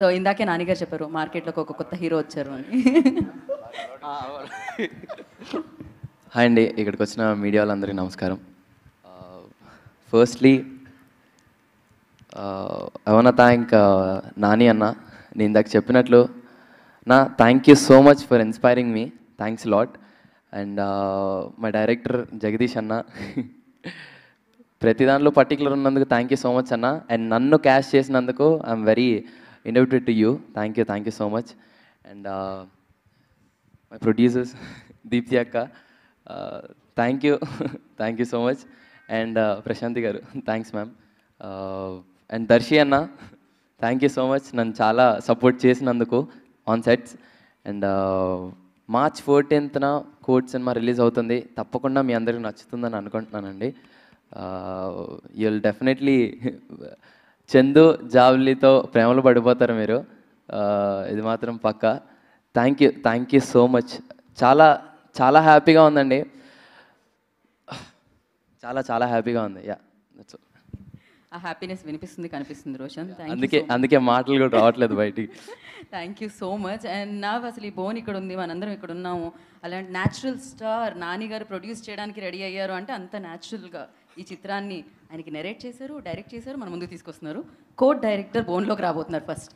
So ఇందాకే నాన్నగారు చెప్పారు మార్కెట్లోకి ఒక కొత్త హీరో వచ్చారు అని. హాయ్ అండి, ఇక్కడికి వచ్చిన మీడియా వాళ్ళందరికీ నమస్కారం. Firstly I want thank Nani అన్న. నేను ఇందాక చెప్పినట్లు thank you so much for inspiring me. Thanks lot. And మా డైరెక్టర్ జగదీష్ అన్న, ప్రతి దాంట్లో పర్టికులర్ ఉన్నందుకు థ్యాంక్ యూ సో మచ్ అన్న. అండ్ నన్ను క్యాష్ చేసినందుకు I'm very indebted to you. Thank you so much. And my producers Deepthi అక్క, thank you so much. And Prashanthi గారు, థ్యాంక్స్ మ్యామ్. అండ్ దర్శి అన్న, థ్యాంక్ యూ సో మచ్ నన్ను చాలా support చేసినందుకు on sets. And March 14th court cinema release అవుతుంది. తప్పకుండా మీ అందరికీ నచ్చుతుందని అనుకుంటున్నానండి. యుల్ డెఫినెట్లీ చందు జావ్లీతో ప్రేమలో పడిపోతారు మీరు, ఇది మాత్రం పక్కా. Thank you so much. చాలా చాలా హ్యాపీగా ఉందండి, చాలా హ్యాపీగా ఉంది. యా, ఆ హ్యాపీనెస్ వినిపిస్తుంది, కనిపిస్తుంది రోషన్. అందుకే మాటలు కూడా రావట్లేదు బయటికి. Thank you so much. And నాకు అసలు ఈ బోన్ ఇక్కడ ఉంది, మనందరం ఇక్కడ ఉన్నాము. అలాంటి న్యాచురల్ స్టార్ నాని గారు ప్రొడ్యూస్ చేయడానికి రెడీ అయ్యారు అంటే అంత న్యాచురల్గా ఈ చిత్రాన్ని ఆయనకి నెరేట్ చేశారు, డైరెక్ట్ చేశారు, మన ముందుకు తీసుకొస్తున్నారు. కోడ్ డైరెక్టర్ బోన్లోకి రాబోతున్నారు ఫస్ట్.